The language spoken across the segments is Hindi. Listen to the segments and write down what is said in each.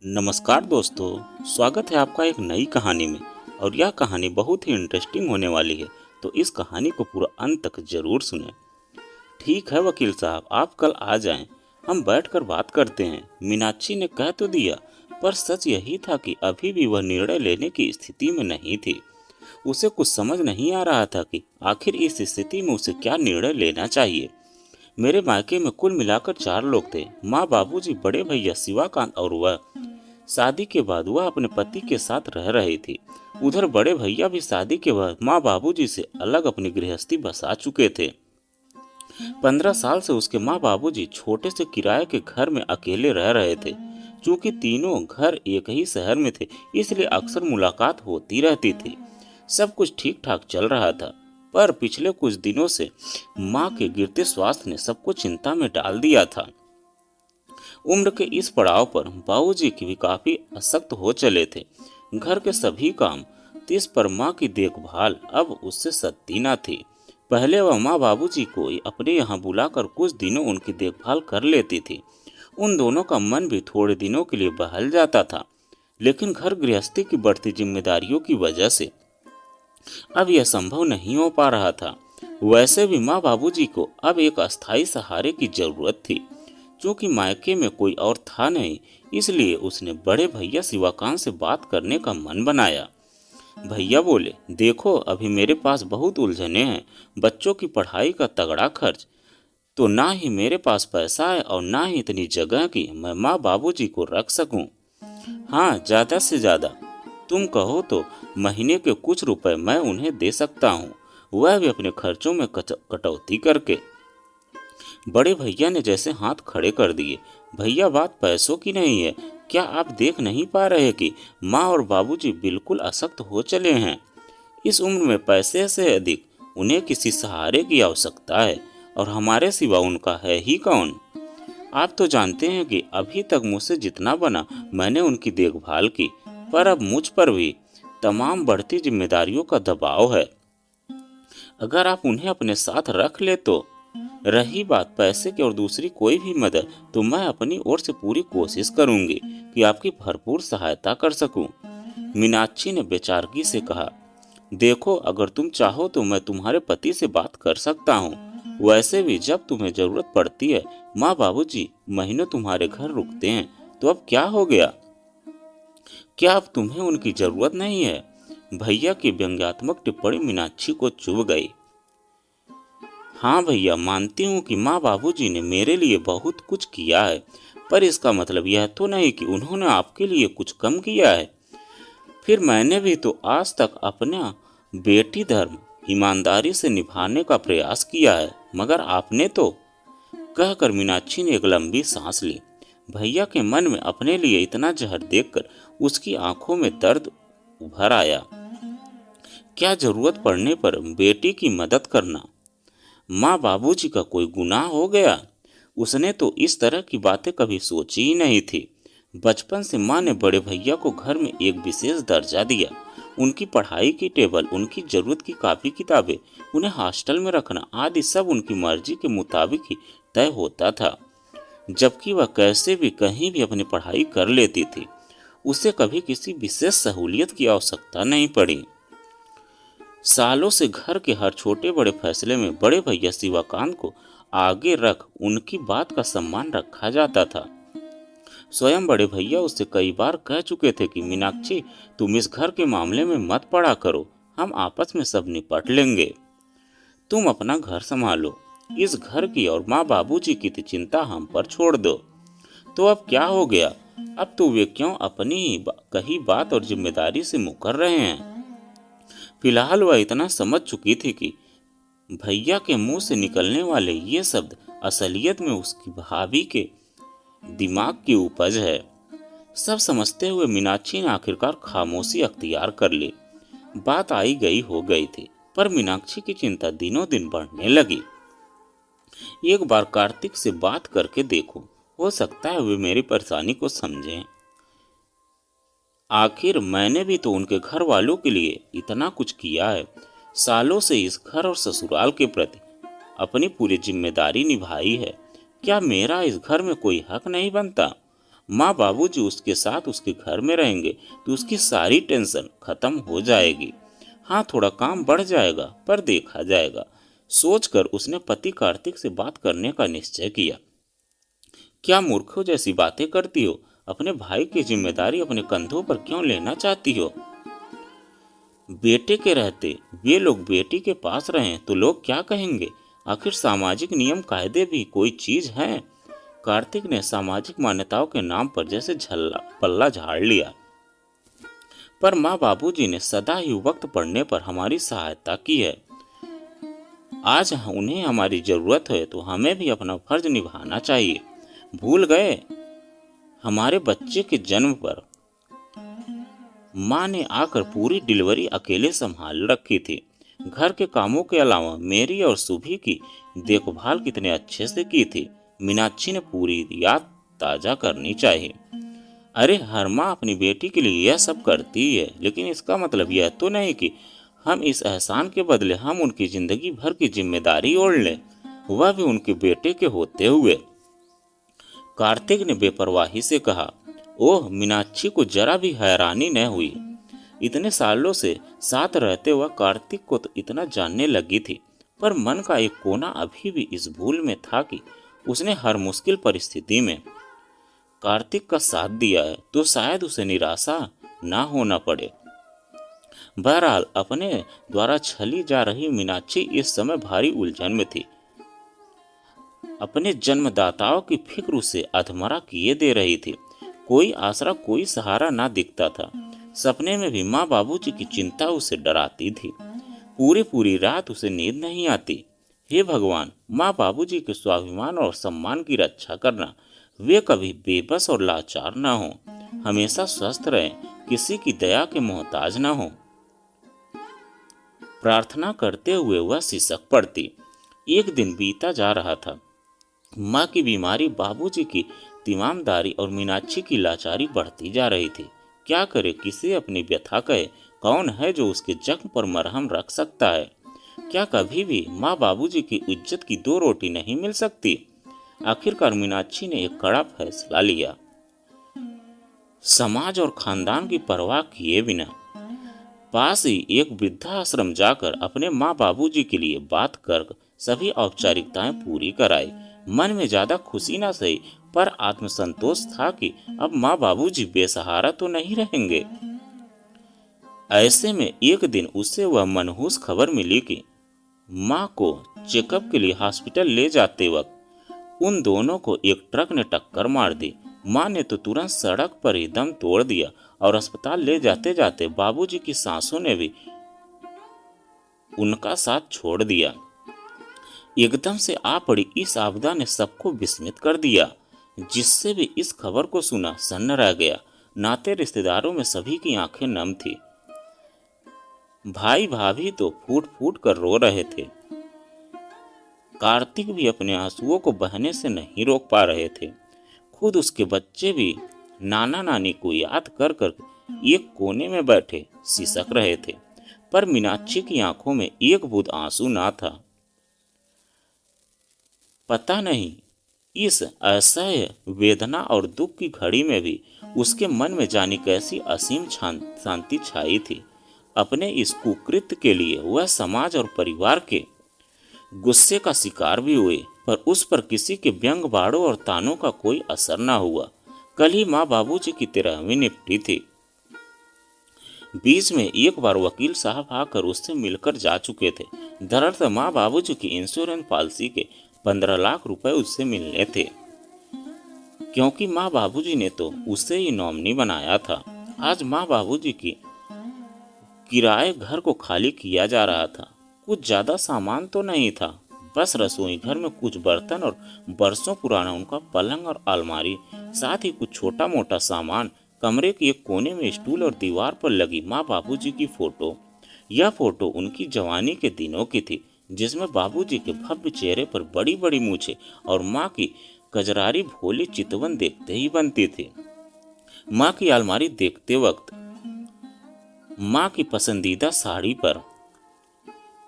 नमस्कार दोस्तों, स्वागत है आपका एक नई कहानी में। और यह कहानी बहुत ही इंटरेस्टिंग होने वाली है, तो इस कहानी को पूरा अंत तक जरूर सुनें। ठीक है वकील साहब, आप कल आ जाएं, हम बैठकर बात करते हैं। मीनाक्षी ने कह तो दिया, पर सच यही था कि अभी भी वह निर्णय लेने की स्थिति में नहीं थी। उसे कुछ समझ नहीं आ रहा था कि आखिर इस स्थिति में उसे क्या निर्णय लेना चाहिए। मेरे मायके में कुल मिलाकर 4 लोग थे, माँ, बाबूजी, बड़े भैया शिवाकांत और वह। शादी के बाद वह अपने पति के साथ रह रही थी। उधर बड़े भैया भी शादी के बाद माँ बाबूजी से अलग अपनी गृहस्थी बसा चुके थे। 15 साल से उसके माँ बाबूजी छोटे से किराए के घर में अकेले रह रहे थे। चूंकि तीनों घर एक ही शहर में थे, इसलिए अक्सर मुलाकात होती रहती थी। सब कुछ ठीक ठाक चल रहा था, पर पिछले कुछ दिनों से माँ के गिरते स्वास्थ्य ने सबको चिंता में डाल दिया था। उम्र के इस पड़ाव पर बाबूजी की भी काफी अशक्त हो चले थे। घर के सभी काम, तिस पर माँ की देखभाल अब उससे सदती न थी। पहले वह माँ बाबूजी को अपने यहाँ बुलाकर कुछ दिनों उनकी देखभाल कर लेती थी। उन दोनों का मन भी थोड़े दिनों के लिए बहल जाता था, लेकिन घर गृहस्थी की बढ़ती जिम्मेदारियों की वजह से अब यह संभव नहीं हो पा रहा था। वैसे भी माँ बाबूजी को अब एक अस्थायी सहारे की जरूरत थी। क्योंकि मायके में कोई और था नहीं, इसलिए उसने बड़े भैया शिवाकांत से बात करने का मन बनाया। भैया बोले, देखो अभी मेरे पास बहुत उलझने हैं। बच्चों की पढ़ाई का तगड़ा खर्च, तो ना ही मेरे पास पैसा है और ना ही इतनी जगह कि मैं माँ बाबूजी को रख सकूं। हाँ, ज्यादा से ज्यादा तुम कहो तो महीने के कुछ रुपए मैं उन्हें दे सकता हूँ, वह भी अपने खर्चों में कटौती करके। बड़े भैया ने जैसे हाथ खड़े कर दिए। भैया, बात पैसों की नहीं है। क्या आप देख नहीं पा रहे कि माँ और बाबूजी बिल्कुल अशक्त हो चले हैं। इस उम्र में पैसे से अधिक उन्हें किसी सहारे की आवश्यकता है, और हमारे सिवा उनका है ही कौन। आप तो जानते हैं कि अभी तक मुझसे जितना बना मैंने उनकी देखभाल की, पर अब मुझ पर भी तमाम बढ़ती जिम्मेदारियों का दबाव है। अगर आप उन्हें अपने साथ रख ले तो। रही बात पैसे की और दूसरी कोई भी मदद, तो मैं अपनी ओर से पूरी कोशिश करूंगी कि आपकी भरपूर सहायता कर सकूं। मीनाक्षी ने बेचारगी से कहा, देखो अगर तुम चाहो तो मैं तुम्हारे पति से बात कर सकता हूँ। वैसे भी जब तुम्हें जरूरत पड़ती है, माँ बाबूजी महीनों तुम्हारे घर रुकते हैं, तो अब क्या हो गया। क्या अब तुम्हें उनकी जरूरत नहीं है। भैया की व्यंग्यात्मक टिप्पणी मीनाक्षी को चुभ गई। हाँ भैया, मानती हूँ कि माँ बाबूजी ने मेरे लिए बहुत कुछ किया है, पर इसका मतलब यह तो नहीं कि उन्होंने आपके लिए कुछ कम किया है। फिर मैंने भी तो आज तक अपना बेटी धर्म ईमानदारी से निभाने का प्रयास किया है, मगर आपने तो। कहकर मीनाक्षी ने एक लंबी सांस ली। भैया के मन में अपने लिए इतना जहर देखकर उसकी आंखों में दर्द उभर आया। क्या जरूरत पड़ने पर बेटी की मदद करना माँ बाबूजी का कोई गुनाह हो गया। उसने तो इस तरह की बातें कभी सोची ही नहीं थी। बचपन से माँ ने बड़े भैया को घर में एक विशेष दर्जा दिया। उनकी पढ़ाई की टेबल, उनकी जरूरत की कापी किताबें, उन्हें हॉस्टल में रखना आदि सब उनकी मर्जी के मुताबिक ही तय होता था। जबकि वह कैसे भी कहीं भी अपनी पढ़ाई कर लेती थी। उसे कभी किसी विशेष सहूलियत की आवश्यकता नहीं पड़ी। सालों से घर के हर छोटे बड़े फैसले में बड़े भैया शिवाकांत को आगे रख उनकी बात का सम्मान रखा जाता था। स्वयं बड़े भैया उससे कई बार कह चुके थे कि मीनाक्षी, तुम इस घर के मामले में मत पड़ा करो, हम आपस में सब निपट लेंगे। तुम अपना घर संभालो, इस घर की और माँ बाबूजी की चिंता हम पर छोड़ दो। तो अब क्या हो गया। अब तो वे क्यों अपनी ही कही बात और जिम्मेदारी से मुकर रहे हैं। फिलहाल वह इतना समझ चुकी थी कि भैया के मुंह से निकलने वाले ये शब्द असलियत में उसकी भाभी के दिमाग की उपज है। सब समझते हुए मीनाक्षी ने आखिरकार खामोशी अख्तियार कर ली। बात आई गई हो गई थी, पर मीनाक्षी की चिंता दिनों दिन बढ़ने लगी। एक बार कार्तिक से बात करके देखो, हो सकता है वे मेरी परेशानी को समझें। आखिर मैंने भी तो उनके घर वालों के लिए इतना कुछ किया है। सालों से इस घर और ससुराल के प्रति अपनी पूरी जिम्मेदारी निभाई है। क्या मेरा इस घर में कोई हक नहीं बनता। माँ बाबूजी उसके साथ उसके घर में रहेंगे तो उसकी सारी टेंशन खत्म हो जाएगी। हाँ, थोड़ा काम बढ़ जाएगा पर देखा जाएगा। सोचकर उसने पति कार्तिक से बात करने का निश्चय किया। क्या मूर्खों जैसी बातें करती हो? अपने भाई की जिम्मेदारी अपने कंधों पर क्यों लेना चाहती हो? बेटे के रहते वे लोग बेटी के पास रहें तो लोग क्या कहेंगे? आखिर सामाजिक नियम कायदे भी कोई चीज है? कार्तिक ने सामाजिक मान्यताओं के नाम पर जैसे झल्ला पल्ला झाड़ लिया। पर माँ बाबूजी ने सदा ही वक्त पड़ने पर हमारी सहायता की है। आज उन्हें हमारी जरूरत है तो हमें भी अपना फर्ज निभाना चाहिए। भूल गए? हमारे बच्चे के जन्म पर माँ ने आकर पूरी डिलीवरी अकेले संभाल रखी थी। घर के कामों के अलावा मेरी और सुभी की देखभाल कितने अच्छे से की थी। मीनाक्षी ने पूरी याद ताजा करनी चाहिए। अरे, हर माँ अपनी बेटी के लिए यह सब करती है, लेकिन इसका मतलब यह तो नहीं कि हम इस एहसान के बदले हम उनकी जिंदगी भर की जिम्मेदारी ओढ़ लें, वह भी उनके बेटे के होते हुए। कार्तिक ने बेपरवाही से कहा। ओह, मीनाक्षी को जरा भी हैरानी न हुई। इतने सालों से साथ रहते हुए कार्तिक को तो इतना जानने लगी थी, पर मन का एक कोना अभी भी इस भूल में था कि उसने हर मुश्किल परिस्थिति में कार्तिक का साथ दिया है तो शायद उसे निराशा ना होना पड़े। बहरहाल, अपने द्वारा छली जा रही मीनाक्षी इस समय भारी उलझन में थी। अपने जन्मदाताओं की फिक्र उसे अधमरा किए दे रही थी। कोई आसरा, कोई सहारा ना दिखता था। सपने में भी माँ बाबूजी की चिंता उसे डराती थी। पूरी पूरी रात उसे नींद नहीं आती। हे भगवान, माँ बाबूजी के स्वाभिमान और सम्मान की रक्षा करना। वे कभी बेबस और लाचार ना हो, हमेशा स्वस्थ रहें, किसी की दया के मोहताज ना हो। प्रार्थना करते हुए वह सिसक पड़ती। एक दिन बीता जा रहा था। माँ की बीमारी, बाबूजी की तीमामदारी और मीनाक्षी की लाचारी बढ़ती जा रही थी। क्या करे, किसे अपनी व्यथा कहे? कौन है जो उसके जख्म पर मरहम रख सकता है? क्या कभी भी माँ बाबूजी की इज्जत की दो रोटी नहीं मिल सकती? आखिरकार मीनाक्षी ने एक कड़ा फैसला लिया। समाज और खानदान की परवाह किए बिना पास ही एक वृद्धाश्रम जाकर अपने माँ बाबूजी के लिए बात कर सभी औपचारिकताएं पूरी कराई। मन में ज्यादा खुशी ना सही, पर आत्मसंतोष था कि अब माँ बाबूजी बेसहारा तो नहीं रहेंगे। ऐसे में एक दिन उससे वह मनहूस खबर मिली कि माँ को चेकअप के लिए हॉस्पिटल ले जाते वक्त उन दोनों को एक ट्रक ने टक्कर मार दी। माँ ने तो तुरंत सड़क पर ही दम तोड़ दिया और अस्पताल ले जाते जाते बाबूजी की सांसों ने भी उनका साथ छोड़ दिया। एकदम से आ पड़ी इस आपदा ने सबको विस्मित कर दिया। जिससे भी इस खबर को सुना सन्न रह गया। नाते रिश्तेदारों में सभी की आंखें नम थी। भाई भाभी तो फूट फूट कर रो रहे थे। कार्तिक भी अपने आंसुओं को बहने से नहीं रोक पा रहे थे। खुद उसके बच्चे भी नाना नानी को याद कर कर एक कोने में बैठे सिसक रहे थे, पर मीनाक्षी की आंखों में एक बूंद आंसू ना था। पता नहीं इस असह्य वेदना और दुख की घड़ी में भी उसके मन में जानी कैसी असीम शांति छाई थी। अपने इस कुकृत्य के लिए वह समाज और परिवार के गुस्से का शिकार भी हुए, पर उस पर किसी के व्यंग बाड़ों और तानों का कोई असर न हुआ। कल ही माँ बाबूजी की तेरहवीं निपटी थी। बीच में एक बार वकील साहब आकर उससे मिलकर जा चुके थे। दरअसल माँ बाबूजी की इंश्योरेंस पॉलिसी के 15 लाख रुपए उससे मिलने थे, क्योंकि माँ बाबूजी ने तो उसे ही नॉमिनी बनाया था। आज माँ बाबूजी की किराए घर को खाली किया जा रहा था। कुछ ज्यादा सामान तो नहीं था, बस रसोई घर में कुछ बर्तन और बरसों पुराना उनका पलंग और अलमारी, साथ ही कुछ छोटा मोटा सामान। कमरे के एक कोने में स्टूल और दीवार पर लगी माँ बाबूजी की फोटो। यह फोटो उनकी जवानी के दिनों की थी, जिसमें बाबूजी के भव्य चेहरे पर बड़ी बड़ी मूछें और माँ की कजरारी भोली चितवन देखते ही बनती थी। माँ की अलमारी देखते वक्त माँ की पसंदीदा साड़ी पर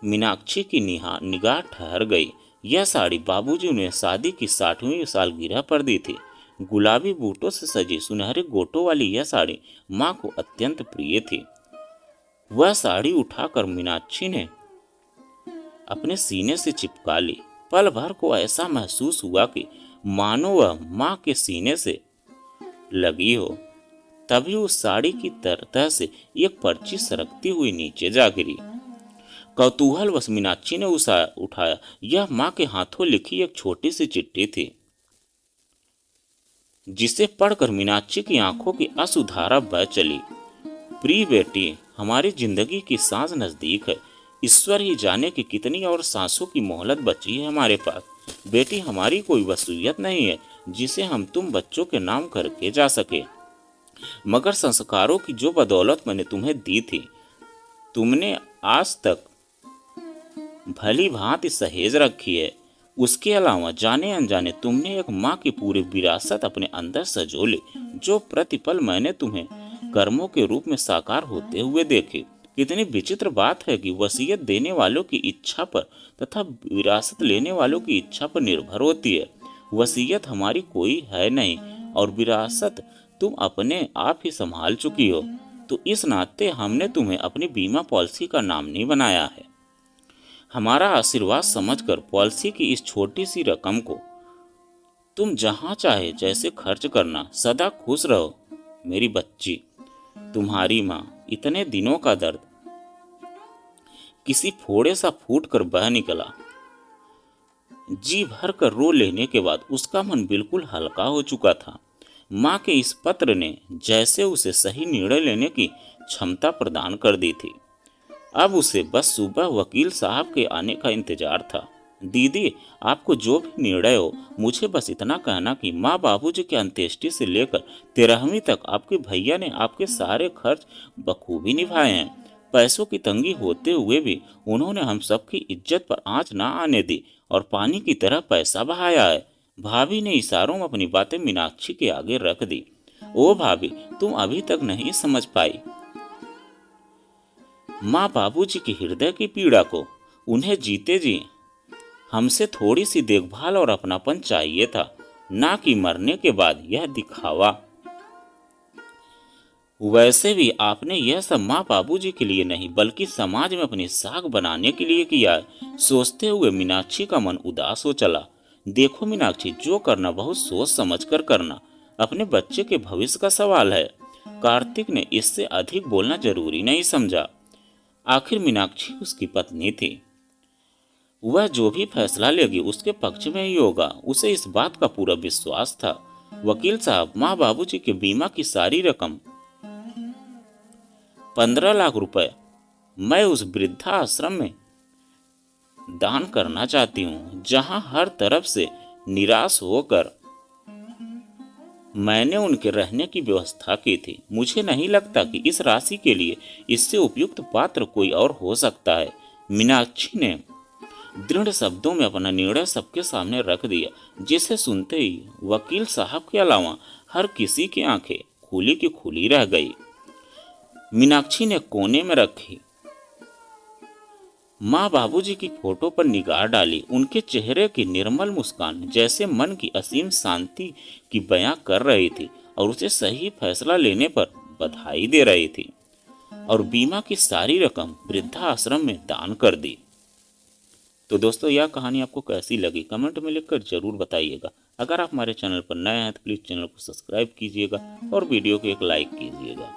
मीनाक्षी की निगाह ठहर गई। यह साड़ी बाबूजी ने शादी की 60वीं सालगिरह पर दी थी। गुलाबी बूटों से सजी सुनहरे गोटों वाली यह साड़ी माँ को अत्यंत प्रिय थी। वह साड़ी उठाकर मीनाक्षी ने अपने सीने से चिपका ली। पल भर को ऐसा महसूस हुआ कि मानो वह माँ के सीने से लगी हो। तभी उस साड़ी की तरह से एक पर्ची सरकती हुई नीचे जा गिरी। कौतूहलवश मीनाक्षी ने उसे उठाया। यह माँ के हाथों लिखी एक छोटी सी चिट्ठी थी, जिसे पढ़कर मीनाक्षी की आंखों की आंसुधारा बह चली। प्रिय बेटी, हमारी जिंदगी की सांस नजदीक है। ईश्वर ही जाने कि कितनी और सांसों की मोहलत बची है हमारे पास। बेटी, हमारी कोई वसीयत नहीं है जिसे हम तुम बच्चों के नाम करके जा सके, मगर संस्कारों की जो बदौलत मैंने तुम्हें दी थी, तुमने आज तक भली भांति सहेज रखी है। उसके अलावा जाने अनजाने तुमने एक माँ की पूरी विरासत अपने अंदर सजो ली, जो प्रतिपल मैंने तुम्हें कर्मों के रूप में साकार होते हुए देखे। कितनी विचित्र बात है कि वसीयत देने वालों की इच्छा पर तथा विरासत लेने वालों की इच्छा पर निर्भर होती है। वसीयत हमारी कोई है नहीं और विरासत तुम अपने आप ही संभाल चुकी हो, तो इस नाते हमने तुम्हें अपनी बीमा पॉलिसी का नामिनी बनाया है। हमारा आशीर्वाद समझकर पॉलिसी की इस छोटी सी रकम को तुम जहां चाहे जैसे खर्च करना। सदा खुश रहो मेरी बच्ची। तुम्हारी माँ। इतने दिनों का दर्द किसी फोड़े सा फूट कर बह निकला। जी भर कर रो लेने के बाद उसका मन बिल्कुल हल्का हो चुका था। माँ के इस पत्र ने जैसे उसे सही निर्णय लेने की क्षमता प्रदान कर दी थी। अब उसे बस सुबह वकील साहब के आने का इंतजार था। दीदी, आपको जो भी निर्णय हो, मुझे बस इतना कहना कि माँ बाबूजी के अंत्येष्टि से लेकर 13वीं तक आपके भैया ने आपके सारे खर्च बखूबी निभाए हैं। पैसों की तंगी होते हुए भी उन्होंने हम सबकी इज्जत पर आंच ना आने दी और पानी की तरह पैसा बहाया है। भाभी ने इशारों में अपनी बातें मीनाक्षी के आगे रख दी। ओ भाभी, तुम अभी तक नहीं समझ पाई माँ बाबूजी के हृदय की पीड़ा को। उन्हें जीते जी हमसे थोड़ी सी देखभाल और अपनापन चाहिए था, ना कि मरने के बाद यह दिखावा। वैसे भी आपने यह सब माँ बाबूजी के लिए नहीं बल्कि समाज में अपनी साख बनाने के लिए किया है। सोचते हुए मीनाक्षी का मन उदास हो चला। देखो मीनाक्षी, जो करना बहुत सोच समझ कर करना। अपने बच्चे के भविष्य का सवाल है। कार्तिक ने इससे अधिक बोलना जरूरी नहीं समझा। आखिर मीनाक्षी उसकी पत्नी थी। वह जो भी फैसला लेगी उसके पक्ष में ही होगा। उसे इस बात का पूरा विश्वास था। वकील साहब, माँ बाबूजी के बीमा की सारी रकम 15 लाख रुपए मैं उस वृद्धाश्रम में दान करना चाहती हूँ, जहाँ हर तरफ से निराश होकर मैंने उनके रहने की व्यवस्था की थी। मुझे नहीं लगता कि इस राशि के लिए इससे उपयुक्त पात्र कोई और हो सकता है। मीनाक्षी ने दृढ़ शब्दों में अपना निर्णय सबके सामने रख दिया, जिसे सुनते ही वकील साहब के अलावा हर किसी की आंखें खुली की खुली रह गई। मीनाक्षी ने कोने में रखी माँ बाबूजी की फोटो पर निगाह डाली। उनके चेहरे की निर्मल मुस्कान जैसे मन की असीम शांति की बयां कर रही थी और उसे सही फैसला लेने पर बधाई दे रही थी, और बीमा की सारी रकम वृद्धाश्रम में दान कर दी। तो दोस्तों, यह कहानी आपको कैसी लगी कमेंट में लिखकर जरूर बताइएगा। अगर आप हमारे चैनल पर नए हैं तो प्लीज़ चैनल को सब्सक्राइब कीजिएगा और वीडियो को एक लाइक कीजिएगा।